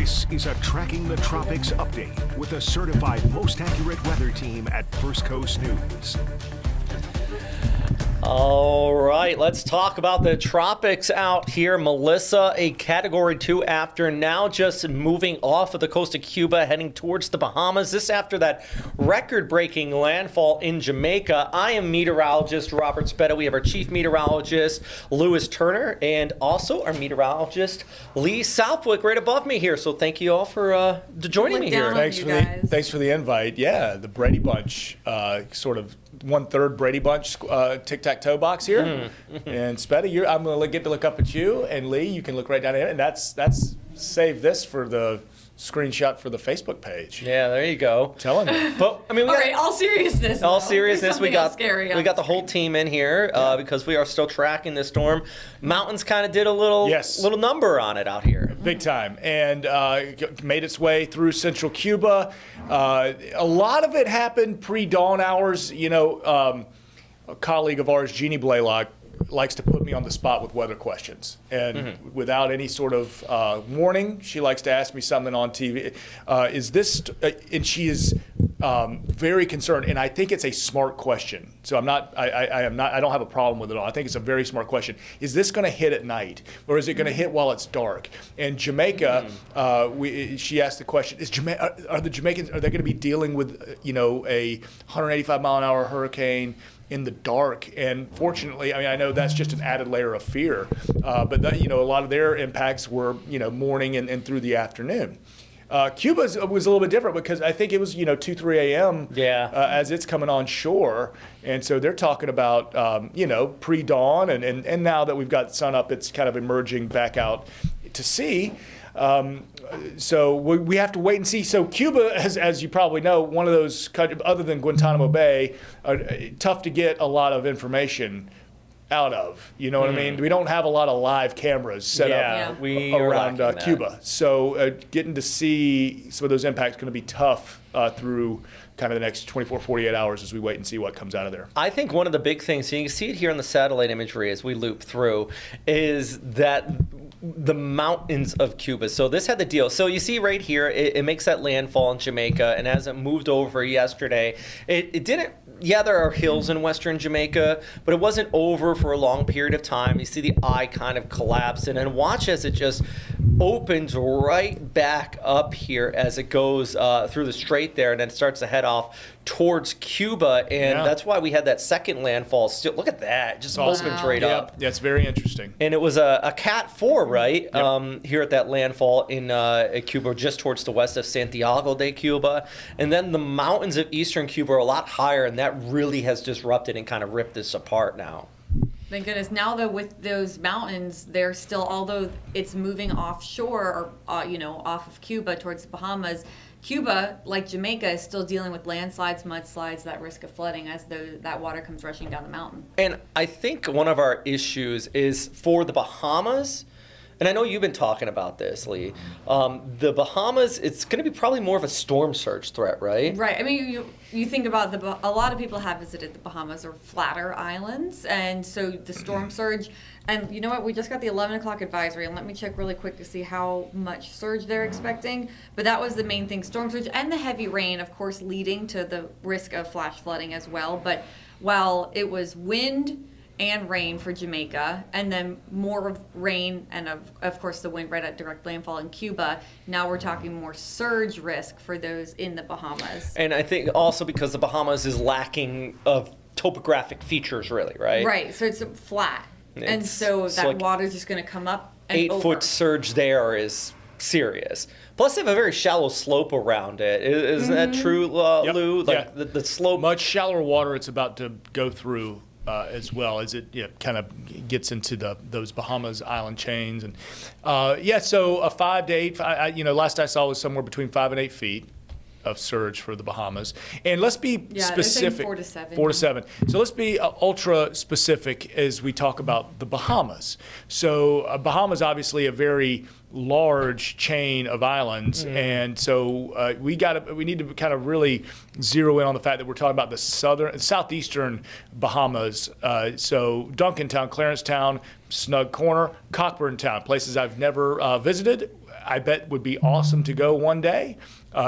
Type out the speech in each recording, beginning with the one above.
This is a Tracking the Tropics update with the certified most accurate weather team at First Coast News. All right, let's talk about the tropics out here. Melissa, a Category 2 after, now just moving off of the coast of Cuba, heading towards the Bahamas. This after that record-breaking landfall in Jamaica. I am meteorologist Robert Spetta. We have our chief meteorologist, Lewis Turner, and also our meteorologist, Lee Southwick, right above me here. So thank you all for joining me here. Thanks for the invite. Yeah, the Brady Bunch, sort of 1/3 Brady Bunch tic-tac-toe box here. And Spetta, I'm going to get to look up at you, and Lee, you can look right down here, and that's save this for the screenshot for the Facebook page. Yeah, there you go. Telling you. But I mean, all seriousness. All seriousness, we got the whole screen. team in here because we are still tracking this storm. Mountains kind of did a little number on it out here. Big time, and made its way through central Cuba. A lot of it happened pre-dawn hours. You know, a colleague of ours, Jeannie Blaylock, likes to put me on the spot with weather questions. And without any sort of warning, she likes to ask me something on TV. And she is very concerned, and I think it's a smart question. So I don't have a problem with it all. I think it's a very smart question. Is this going to hit at night, or is it going to hit while it's dark? And Jamaica, she asked the question: are the Jamaicans, are they going to be dealing with a 185-mile-an-hour hurricane in the dark? And fortunately, I mean, I know that's just an added layer of fear, but a lot of their impacts were morning and through the afternoon. Cuba's was a little bit different because I think it was 2-3 a.m. As it's coming on shore, and so they're talking about pre-dawn, and now that we've got sun up, it's kind of emerging back out to sea. So we have to wait and see. So Cuba, as you probably know, one of those countries, other than Guantanamo Bay, tough to get a lot of information out of. You know what I mean? We don't have a lot of live cameras set up around Cuba. So getting to see some of those impacts is going to be tough through kind of the next 24, 48 hours as we wait and see what comes out of there. I think one of the big things, so you can see it here on the satellite imagery as we loop through, is that the mountains of Cuba. So this had the deal. So you see right here, it makes that landfall in Jamaica, and as it moved over yesterday, it didn't. Yeah, there are hills in western Jamaica, but it wasn't over for a long period of time. You see the eye kind of collapse, and then watch as it just opens right back up here as it goes through the strait there, and then starts to head off towards Cuba, and that's why we had that second landfall. Still, look at that, just opens right up. Yeah, it's very interesting. And it was a Cat 4, right? Yep. Here at that landfall in Cuba, just towards the west of Santiago de Cuba, and then the mountains of eastern Cuba are a lot higher, and that really has disrupted and kind of ripped this apart now. Thank goodness. Now, though, with those mountains, they're still, although it's moving offshore or off of Cuba towards the Bahamas, Cuba, like Jamaica, is still dealing with landslides, mudslides, that risk of flooding as that water comes rushing down the mountain. And I think one of our issues is for the Bahamas, and I know you've been talking about this, Lee. The Bahamas, it's going to be probably more of a storm surge threat, right? Right. I mean, you think about a lot of people have visited the Bahamas or flatter islands, and so the storm surge. And you know what? We just got the 11 o'clock advisory, and let me check really quick to see how much surge they're expecting. But that was the main thing, storm surge and the heavy rain, of course, leading to the risk of flash flooding as well. But while it was wind and rain for Jamaica, and then more of rain and of course the wind right at direct landfall in Cuba, now we're talking more surge risk for those in the Bahamas. And I think also because the Bahamas is lacking of topographic features, really, right? Right, so it's flat. And so that water's just going to come up and 8-foot surge there is serious. Plus, they have a very shallow slope around it. Isn't that true, Lou? Like the slope. Much shallower water it's about to go through as well as it kind of gets into those Bahamas island chains. And so a 5 to 8, last I saw was somewhere between 5 and 8 feet of surge for the Bahamas. And let's be specific. 4 to 7. 4 to 7. So let's be ultra specific as we talk about the Bahamas. So Bahamas obviously a very large chain of islands, and so we need to kind of really zero in on the fact that we're talking about the southeastern Bahamas. So Duncantown, Clarencetown, Snug Corner, Cockburntown, places I've never visited. I bet would be awesome to go one day,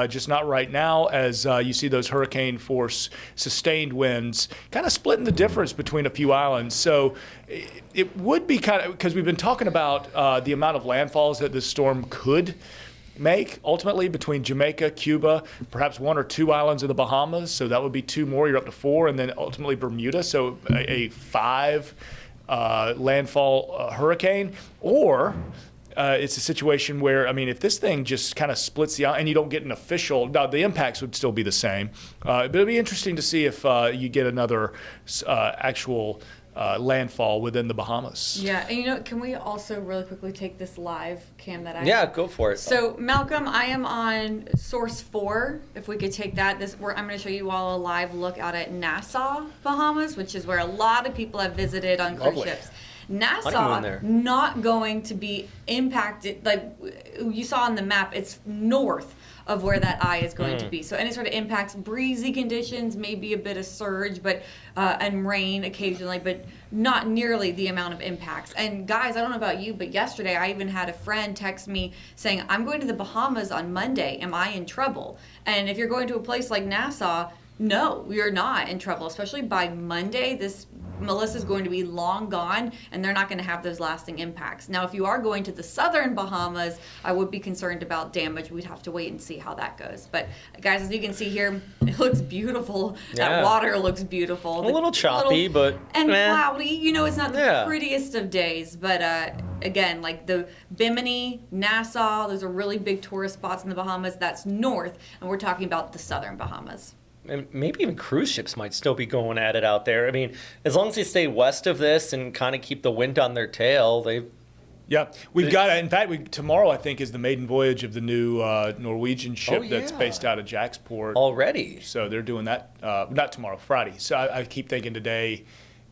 just not right now, as you see those hurricane force sustained winds kind of splitting the difference between a few islands. So it would be kind of, because we've been talking about the amount of landfalls that this storm could make ultimately between Jamaica, Cuba, perhaps 1 or 2 islands of the Bahamas. So that would be 2 more, you're up to 4, and then ultimately Bermuda. So a 5 landfall hurricane, or it's a situation where, I mean, if this thing just kind of splits the island and you don't get an official, now the impacts would still be the same, but it'd be interesting to see if you get another actual landfall within the Bahamas. Yeah, and can we also really quickly take this live cam that I Yeah, have? go for it. So Malcolm, I am on source 4. If we could take that, I'm going to show you all a live look out at Nassau, Bahamas, which is where a lot of people have visited on cruise Lovely. ships. Honeymoon Nassau there. not going to be impacted, like you saw on the map. It's north of where that eye is going to be. So any sort of impacts, breezy conditions, maybe a bit of surge, but and rain occasionally, but not nearly the amount of impacts. And guys, I don't know about you, but yesterday I even had a friend text me saying, I'm going to the Bahamas on Monday. Am I in trouble? And if you're going to a place like Nassau, no, you're not in trouble, especially by Monday. Melissa's going to be long gone, and they're not going to have those lasting impacts. Now, if you are going to the southern Bahamas, I would be concerned about damage. We'd have to wait and see how that goes. But guys, as you can see here, it looks beautiful. Yeah. That water looks beautiful. A little choppy, but and meh. cloudy. It's not the Yeah. prettiest of days, but again, like the Bimini, Nassau, those are really big tourist spots in the Bahamas. That's north, and we're talking about the southern Bahamas. And maybe even cruise ships might still be going at it out there. I mean, as long as they stay west of this and kind of keep the wind on their tail, Yeah, we've got. In fact, tomorrow I think is the maiden voyage of the new Norwegian ship that's yeah. based out of Jacksport. already. So they're doing that. Not tomorrow, Friday. So I keep thinking today,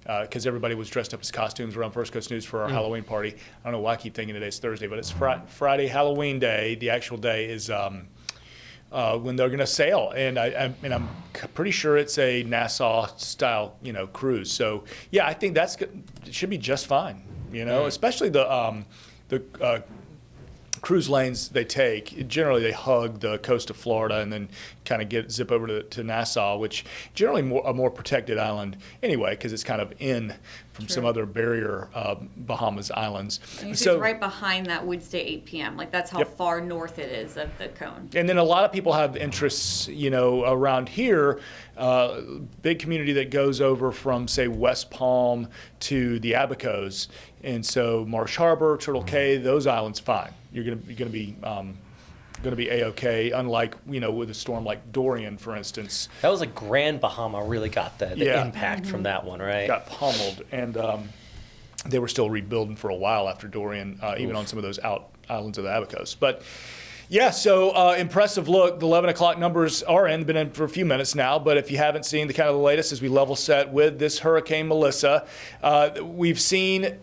because everybody was dressed up as costumes around First Coast News for our Halloween party. I don't know why I keep thinking today's Thursday, but it's Friday, Halloween day. The actual day is when they're going to sail, and I'm pretty sure it's a Nassau style, cruise. So yeah, I think it should be just fine. Especially the cruise lanes they take. Generally, they hug the coast of Florida and then kind of zip over to Nassau, which generally a more protected island anyway, because it's kind of in from some other barrier Bahamas islands. And you see it's right behind that would stay 8 p.m. Like that's how Yep. far north it is of the cone. And then a lot of people have interests, around here. Big community that goes over from, say, West Palm to the Abacos, and so Marsh Harbor, Turtle Cay, those islands, fine. You're gonna be a-okay. Unlike with a storm like Dorian, for instance, That was like Grand Bahama really got the Yeah. impact from that one, right? got pummeled, and they were still rebuilding for a while after Dorian, even on some of those islands of the Abacos. But yeah, so impressive look. The 11 o'clock numbers are in, been in for a few minutes now, but if you haven't seen the kind of the latest as we level set with this Hurricane Melissa, we've seen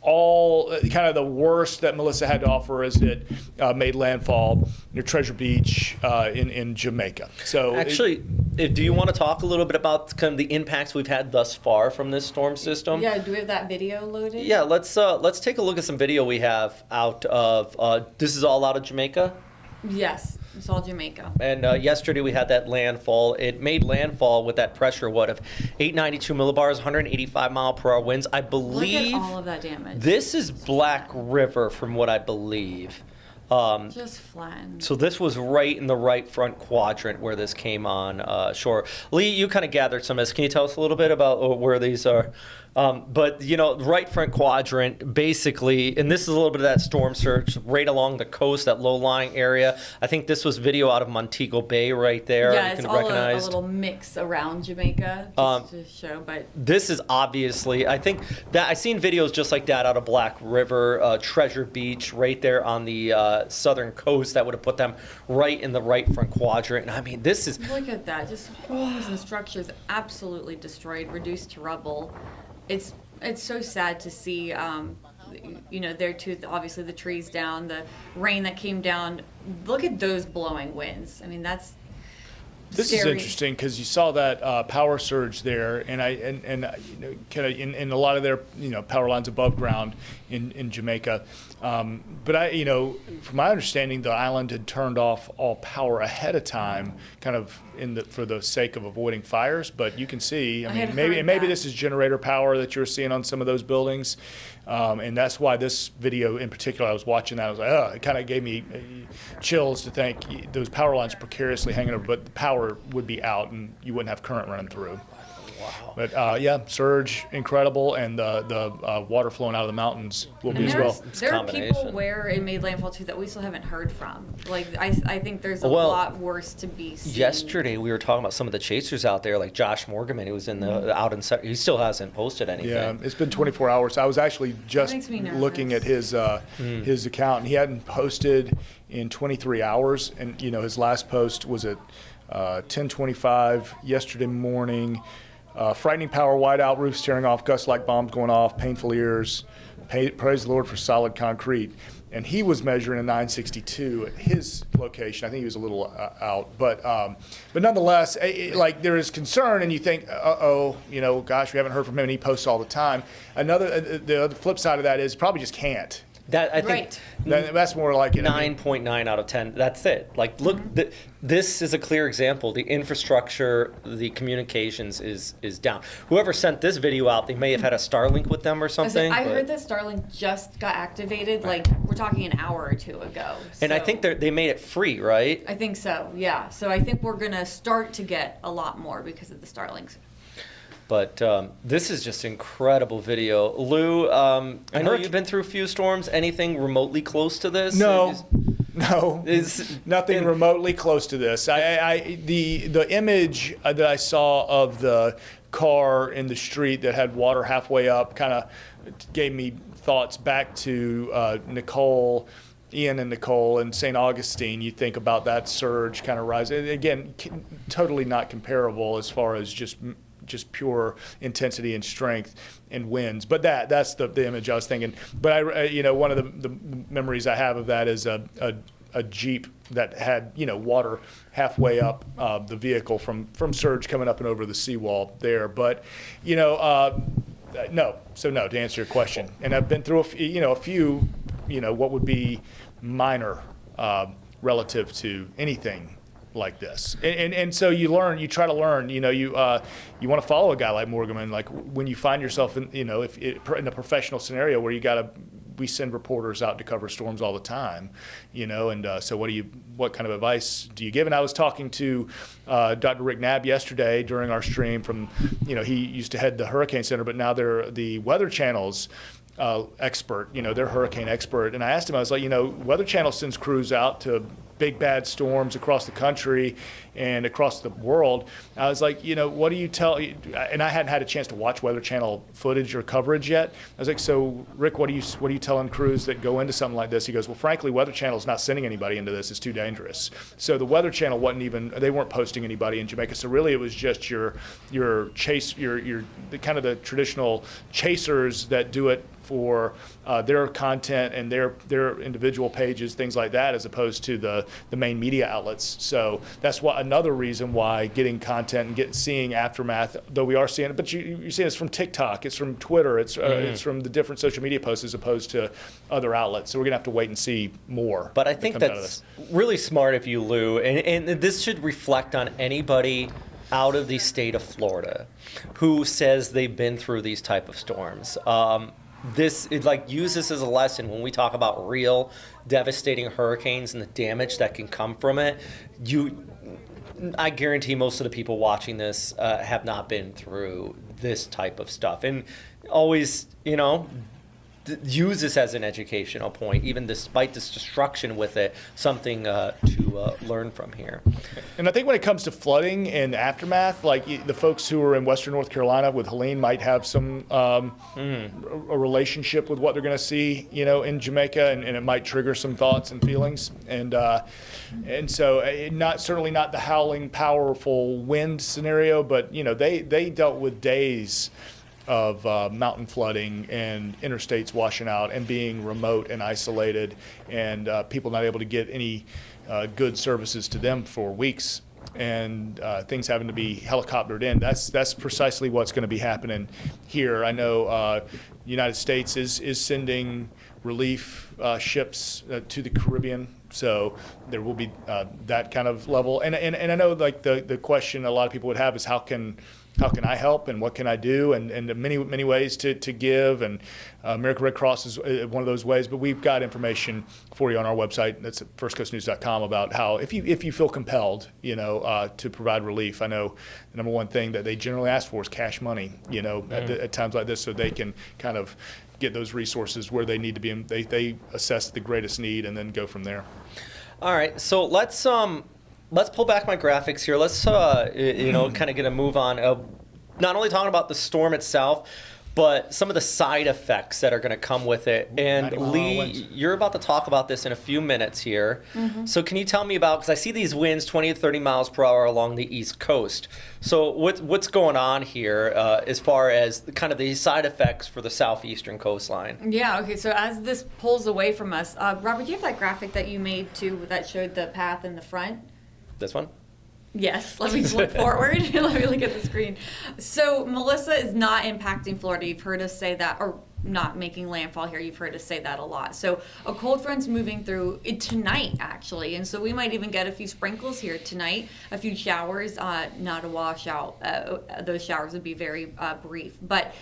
all kind of the worst that Melissa had to offer as it made landfall near Treasure Beach in Jamaica. So Actually, do you want to talk a little bit about kind of the impacts we've had thus far from this storm system? Yeah, do we have that video loaded? Yeah, let's take a look at some video we have out of. This is all out of Jamaica. Yes, it's all Jamaica. And yesterday we had that landfall. It made landfall with that pressure, of 892 millibars, 185 mile per hour winds. I Look believe at all of that damage. this is Black River, from what I believe. Just flattened. So this was right in the right front quadrant where this came on shore. Lee, you kind of gathered some of this. Can you tell us a little bit about where these are? But, right front quadrant, basically, and this is a little bit of that storm surge right along the coast, that low-lying area. I think this was video out of Montego Bay right there. Yeah, You it's can all a recognize. little mix around Jamaica, just to show, but This is obviously, I think that I've seen videos just like that out of Black River, Treasure Beach, right there on the southern coast. That would have put them right in the right front quadrant. And I mean, this is, look at that. Just homes and structures absolutely destroyed, reduced to rubble. It's so sad to see, there too, obviously the trees down, the rain that came down. Look at those blowing winds. I mean, This is interesting because you saw that power surge there, and kind of in a lot of their power lines above ground in Jamaica. But from my understanding, the island had turned off all power ahead of time, kind of for the sake of avoiding fires. But you can see, maybe this is generator power that you're seeing on some of those buildings, and that's why this video in particular, I was watching that, I was like, oh, it kind of gave me chills to think those power lines are precariously hanging over, but the power would be out and you wouldn't have current running through. Wow. But surge incredible, and the water flowing out of the mountains will be as well. There are people where it made landfall too that we still haven't heard from. Like I think there's a lot worse to be seen. Yesterday we were talking about some of the chasers out there, like Josh Morgan, who was in the out in. He still hasn't posted anything. Yeah, it's been 24 hours. I was actually just looking at his account, and he hadn't posted in 23 hours. And his last post was at 10:25 yesterday morning. Frightening power, whiteout, roofs tearing off, gusts like bombs going off, painful ears. Praise the Lord for solid concrete. And he was measuring a 962 at his location. I think he was a little out, but nonetheless, there is concern, and you think, gosh, we haven't heard from him, and he posts all the time. The other flip side of that is probably just can't. That I think that's more like 9.9 out of 10. That's it. Like, look, this is a clear example. The infrastructure, the communications is down. Whoever sent this video out, they may have had a Starlink with them or something. I heard that Starlink just got activated. Like, we're talking an hour or two ago. And I think they made it free, right? I think so. Yeah. So I think we're gonna start to get a lot more because of the Starlinks. But this is just incredible video. Lou, I know you've been through a few storms. Anything remotely close to this? No, nothing remotely close to this. The image that I saw of the car in the street that had water halfway up kind of gave me thoughts back to Ian and Nicole and St. Augustine. You think about that surge kind of rising. Again, totally not comparable as far as just pure intensity and strength and winds, but that's the image I was thinking. But one of the memories I have of that is a Jeep that had water halfway up the vehicle from surge coming up and over the seawall there. But no. So no, to answer your question, and I've been through a few what would be minor relative to anything like this, and so you try to learn. You want to follow a guy like Morgan. Like when you find yourself in in a professional scenario where we send reporters out to cover storms all the time, and so what kind of advice do you give? And I was talking to Dr. Rick Knabb yesterday during our stream from, he used to head the Hurricane Center, but now they're the Weather Channel's expert, they're hurricane expert. And I asked him, I was like, Weather Channel sends crews out to big bad storms across the country and across the world. I was like, what do you tell? And I hadn't had a chance to watch Weather Channel footage or coverage yet. I was like, so Rick, what are you telling crews that go into something like this? He goes, well, frankly, Weather Channel's not sending anybody into this. It's too dangerous. So the Weather Channel they weren't posting anybody in Jamaica. So really, it was just your chase, your kind of the traditional chasers that do it for their content and their individual pages, things like that, as opposed to the main media outlets. So that's another reason why getting content and seeing aftermath, though we are seeing it, but you're seeing it's from TikTok, it's from Twitter, it's from the different social media posts as opposed to other outlets. So we're gonna have to wait and see more. But I think that's really smart of you, Lou, and this should reflect on anybody out of the state of Florida who says they've been through these type of storms. Use this as a lesson when we talk about real devastating hurricanes and the damage that can come from it. I guarantee most of the people watching this have not been through this type of stuff, and always, use this as an educational point, even despite this destruction with it, something to learn from here. And I think when it comes to flooding and aftermath, like the folks who are in Western North Carolina with Helene might have some a relationship with what they're going to see, in Jamaica, and it might trigger some thoughts and feelings. And so certainly not the howling, powerful wind scenario, but they dealt with days of mountain flooding and interstates washing out and being remote and isolated, and people not able to get any good services to them for weeks and things having to be helicoptered in. That's precisely what's going to be happening here. I know United States is sending relief ships to the Caribbean, so there will be that kind of level. And I know like the question a lot of people would have is how can I help and what can I do, and many ways to give, and American Red Cross is one of those ways. But we've got information for you on our website. That's at firstcoastnews.com about how if you feel compelled, to provide relief. I know the number one thing that they generally ask for is cash money, at times like this, so they can kind of get those resources where they need to be. And they assess the greatest need and then go from there. All right, so let's pull back my graphics here. Let's kind of get a move on. Not only talking about the storm itself, but some of the side effects that are going to come with it. And Lee, you're about to talk about this in a few minutes here. Mm-hmm. So can you tell me about, because I see these winds 20 to 30 miles per hour along the East Coast. So what's going on here as far as kind of the side effects for the southeastern coastline? Yeah, okay, so as this pulls away from us, Robert, do you have that graphic that you made too that showed the path in the front? This one? Yes, let me look forward. Let me look at the screen. So Melissa is not impacting Florida. You've heard us say that, or not making landfall here. You've heard us say that a lot. So a cold front's moving through it tonight, actually. And so we might even get a few sprinkles here tonight, a few showers, not a washout. Those showers would be very brief. But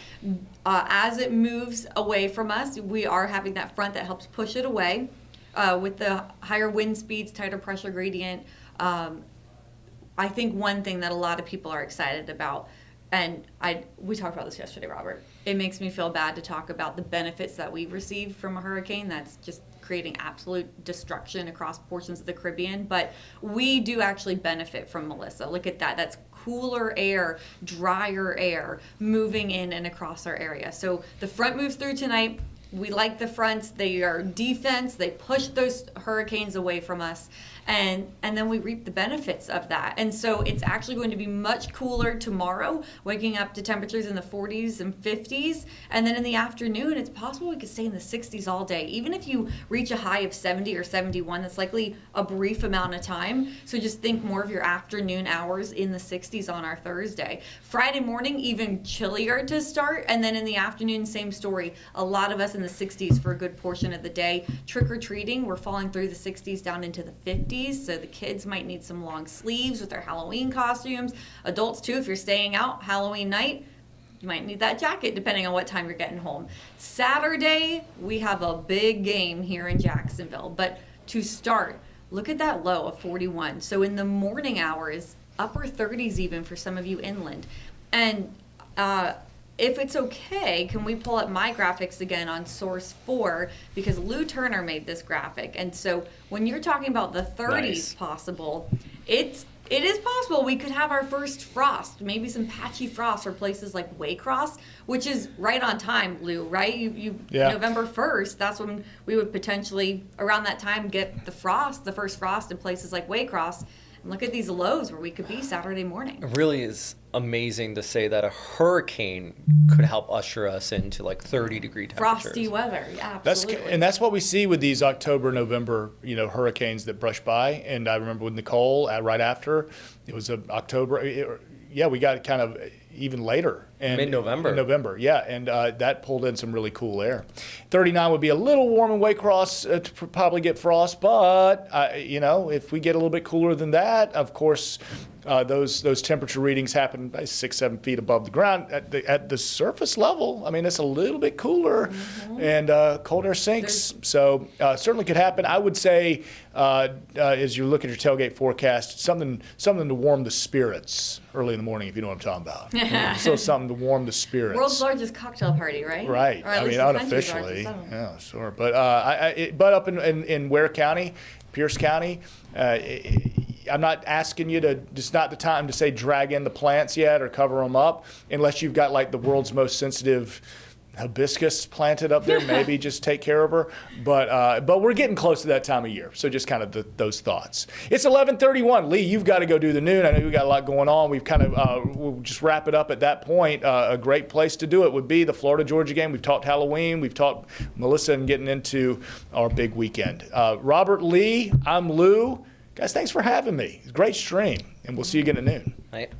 as it moves away from us, we are having that front that helps push it away with the higher wind speeds, tighter pressure gradient. I think one thing that a lot of people are excited about, and we talked about this yesterday, Robert, it makes me feel bad to talk about the benefits that we've received from a hurricane that's just creating absolute destruction across portions of the Caribbean, but we do actually benefit from Melissa. Look at that. That's cooler air, drier air moving in and across our area. So the front moves through tonight. We like the fronts. They are defense. They push those hurricanes away from us. And then we reap the benefits of that. And so it's actually going to be much cooler tomorrow, waking up to temperatures in the 40s and 50s. And then in the afternoon, it's possible we could stay in the 60s all day. Even if you reach a high of 70 or 71, that's likely a brief amount of time. So just think more of your afternoon hours in the 60s on our Thursday. Friday morning, even chillier to start. And then in the afternoon, same story. A lot of us in the 60s for a good portion of the day. Trick-or-treating, we're falling through the 60s down into the 50s. So the kids might need some long sleeves with their Halloween costumes. Adults too, if you're staying out Halloween night, you might need that jacket depending on what time you're getting home. Saturday, we have a big game here in Jacksonville. But to start, look at that low of 41. So in the morning hours, upper 30s even for some of you inland. And if it's okay, can we pull up my graphics again on source 4, because Lou Turner made this graphic. And so when you're talking about the 30s possible, it is possible we could have our first frost, maybe some patchy frost for places like Waycross, which is right on time, Lou, right? November 1st, that's when we would potentially, around that time, get the first frost in places like Waycross. And look at these lows where we could be Saturday morning. It really is amazing to say that a hurricane could help usher us into like 30-degree temperatures. Frosty weather, yeah, absolutely. That's what we see with these October, November, hurricanes that brush by. And I remember with Nicole, right after, it was October. We got kind of even later. Mid-November. In November, yeah. And that pulled in some really cool air. 39 would be a little warm in Waycross to probably get frost. But, if we get a little bit cooler than that, of course, those temperature readings happen by 6-7 feet above the ground. At the surface level, I mean, it's a little bit cooler, and cold air sinks. So certainly could happen. I would say, as you look at your tailgate forecast, something to warm the spirits early in the morning, if you know what I'm talking about. So something to warm the spirits. World's largest cocktail party, right? Right. I mean, unofficially. Yeah, sure. But but up in Ware County, Pierce County, I'm not asking you to, it's not the time to say drag in the plants yet or cover them up, unless you've got like the world's most sensitive hibiscus planted up there. Maybe just take care of her. But we're getting close to that time of year. So just kind of those thoughts. It's 11:31. Lee, you've got to go do the noon. I know we've got a lot going on. We've kind of, we'll just wrap it up at that point. A great place to do it would be the Florida-Georgia game. We've talked Halloween. We've talked Melissa and getting into our big weekend. Robert, Lee, I'm Lou. Guys, thanks for having me. It's a great stream. And we'll see you again at noon. Right.